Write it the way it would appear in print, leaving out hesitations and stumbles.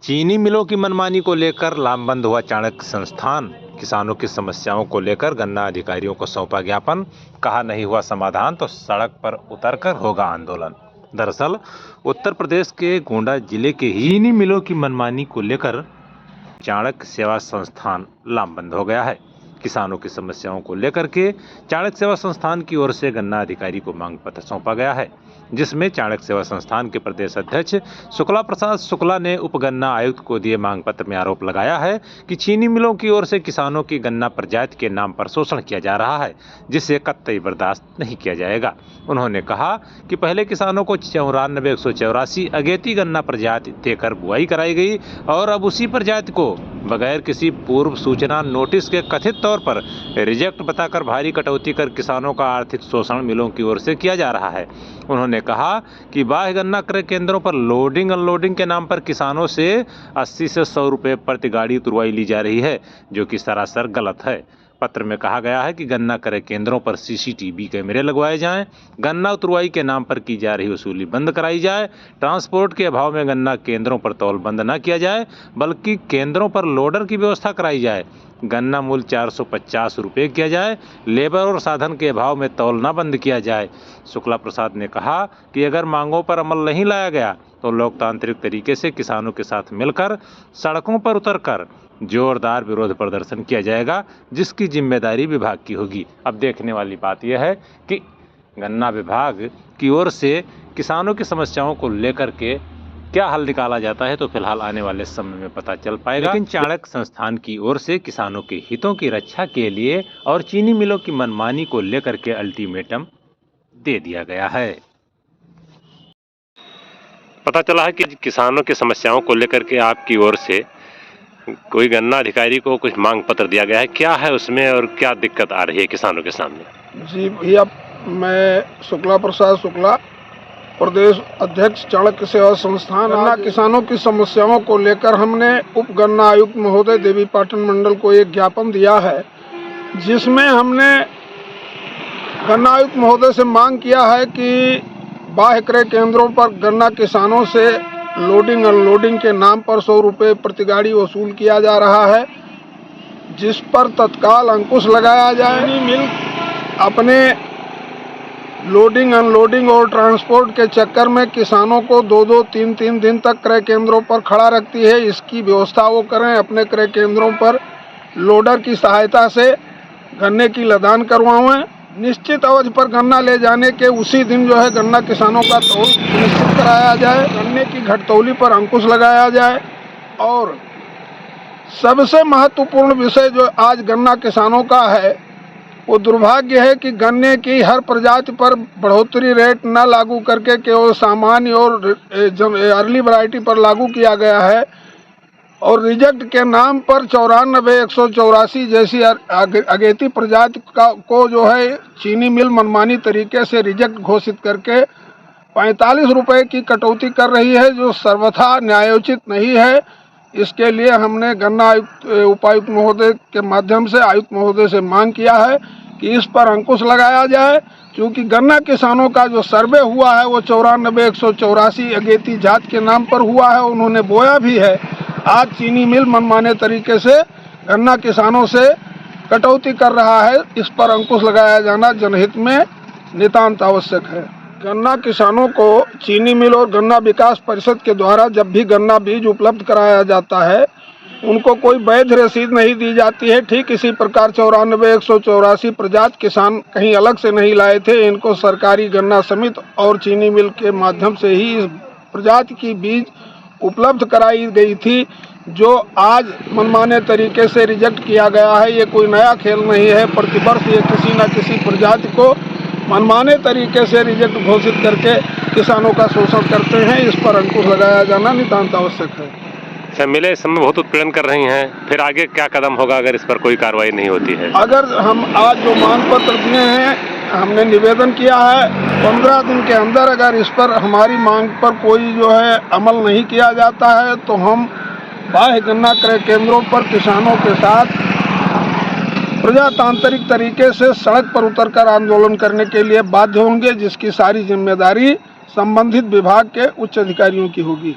चीनी मिलों की मनमानी को लेकर लामबंद हुआ चाणक्य संस्थान। किसानों की समस्याओं को लेकर गन्ना अधिकारियों को सौंपा ज्ञापन। कहा नहीं हुआ समाधान तो सड़क पर उतरकर होगा आंदोलन। दरअसल उत्तर प्रदेश के गोंडा जिले के ही चीनी मिलों की मनमानी को लेकर चाणक्य सेवा संस्थान लामबंद हो गया है। किसानों की समस्याओं को लेकर के चाणक्य सेवा संस्थान की ओर से गन्ना अधिकारी को मांग पत्र सौंपा गया है, जिसमें चाणक्य सेवा संस्थान के प्रदेश अध्यक्ष शुक्ला प्रसाद शुक्ला ने उप गन्ना आयुक्त को दिए मांग पत्र में आरोप लगाया है कि चीनी मिलों की ओर से किसानों की गन्ना प्रजाति के नाम पर शोषण किया जा रहा है, जिसे कतई बर्दाश्त नहीं किया जाएगा। उन्होंने कहा कि पहले किसानों को 94,184 अगेती गन्ना प्रजाति देकर बुआई कराई गई और अब उसी प्रजाति को बगैर किसी पूर्व सूचना नोटिस के कथित तौर पर रिजेक्ट बताकर भारी कटौती कर किसानों का आर्थिक शोषण मिलों की ओर से किया जा रहा है। उन्होंने कहा कि बाह्य गन्ना क्रय केंद्रों पर लोडिंग अनलोडिंग के नाम पर किसानों से 80 से 100 रुपये प्रति गाड़ी उतरवाई ली जा रही है, जो कि सरासर गलत है। पत्र में कहा गया है कि गन्ना क्रय केंद्रों पर सीसीटीवी कैमरे लगवाए जाएं, गन्ना उतरवाई के नाम पर की जा रही वसूली बंद कराई जाए, ट्रांसपोर्ट के अभाव में गन्ना केंद्रों पर तौल बंद न किया जाए बल्कि केंद्रों पर लोडर की व्यवस्था कराई जाए, गन्ना मूल्य 450 रुपये किया जाए, लेबर और साधन के अभाव में तौल न बंद किया जाए। शुक्ला प्रसाद ने कहा कि अगर मांगों पर अमल नहीं लाया गया तो लोकतांत्रिक तरीके से किसानों के साथ मिलकर सड़कों पर उतरकर जोरदार विरोध प्रदर्शन किया जाएगा, जिसकी जिम्मेदारी विभाग की होगी। अब देखने वाली बात यह है कि गन्ना विभाग की ओर से किसानों की समस्याओं को लेकर के क्या हल निकाला जाता है, तो फिलहाल आने वाले समय में पता चल पाएगा। लेकिन चाणक्य संस्थान की ओर से किसानों के हितों की रक्षा के लिए और चीनी मिलों की मनमानी को लेकर के अल्टीमेटम दे दिया गया है। पता चला है कि किसानों की समस्याओं को लेकर के आपकी ओर से कोई गन्ना अधिकारी को कुछ मांग पत्र दिया गया है, क्या है उसमें और क्या दिक्कत आ रही है किसानों के सामने? जी भैया, मैं शुक्ला प्रसाद शुक्ला, प्रदेश अध्यक्ष चाणक्य सेवा संस्थान। गन्ना किसानों की समस्याओं को लेकर हमने उप गन्ना आयुक्त महोदय देवी पाटन मंडल को एक ज्ञापन दिया है, जिसमें हमने गन्ना आयुक्त महोदय से मांग किया है कि बाह्य क्रय केंद्रों पर गन्ना किसानों से लोडिंग अनलोडिंग के नाम पर 100 रुपये प्रति गाड़ी वसूल किया जा रहा है, जिस पर तत्काल अंकुश लगाया जाए। चीनी मिल अपने लोडिंग अनलोडिंग और ट्रांसपोर्ट के चक्कर में किसानों को 2-2, 3-3 दिन तक क्रय केंद्रों पर खड़ा रखती है। इसकी व्यवस्था वो करें, अपने क्रय केंद्रों पर लोडर की सहायता से गन्ने की लदान करवाएं। निश्चित अवधि पर गन्ना ले जाने के उसी दिन जो है गन्ना किसानों का तौल निश्चित कराया जाए, गन्ने की घटतौली पर अंकुश लगाया जाए। और सबसे महत्वपूर्ण विषय जो आज गन्ना किसानों का है, वो दुर्भाग्य है कि गन्ने की हर प्रजाति पर बढ़ोतरी रेट न लागू करके केवल सामान्य और अर्ली वैरायटी पर लागू किया गया है और रिजेक्ट के नाम पर 94,184 जैसी अगेती प्रजाति को जो है चीनी मिल मनमानी तरीके से रिजेक्ट घोषित करके 45 रुपये की कटौती कर रही है, जो सर्वथा न्यायोचित नहीं है। इसके लिए हमने गन्ना उपायुक्त महोदय के माध्यम से आयुक्त महोदय से मांग किया है कि इस पर अंकुश लगाया जाए, क्योंकि गन्ना किसानों का जो सर्वे हुआ है वो 94,184 अगेती जात के नाम पर हुआ है, उन्होंने बोया भी है। आज चीनी मिल मनमाने तरीके से गन्ना किसानों से कटौती कर रहा है, इस पर अंकुश लगाया जाना जनहित में नितांत आवश्यक है। गन्ना किसानों को चीनी मिल और गन्ना विकास परिषद के द्वारा जब भी गन्ना बीज उपलब्ध कराया जाता है, उनको कोई वैध रसीद नहीं दी जाती है। ठीक इसी प्रकार 94,184 प्रजाति किसान कहीं अलग से नहीं लाए थे, इनको सरकारी गन्ना समिति और चीनी मिल के माध्यम से ही इस प्रजाति की बीज उपलब्ध कराई गई थी, जो आज मनमाने तरीके से रिजेक्ट किया गया है। ये कोई नया खेल नहीं है, प्रतिवर्ष ये किसी न किसी प्रजाति को मनमाने तरीके से रिजेक्ट घोषित करके किसानों का शोषण करते हैं। इस पर अंकुश लगाया जाना नितांत आवश्यक है। अच्छा, मिले इस समय बहुत उत्पीड़न कर रही हैं, फिर आगे क्या कदम होगा अगर इस पर कोई कार्रवाई नहीं होती है? अगर हम आज जो मांग पत्र दिए हैं, हमने निवेदन किया है 15 दिन के अंदर अगर इस पर हमारी मांग पर कोई जो है अमल नहीं किया जाता है तो हम बाह्य गन्ना क्रय केंद्रों पर किसानों के साथ प्रजातांत्रिक तरीके से सड़क पर उतरकर आंदोलन करने के लिए बाध्य होंगे, जिसकी सारी जिम्मेदारी संबंधित विभाग के उच्च अधिकारियों की होगी।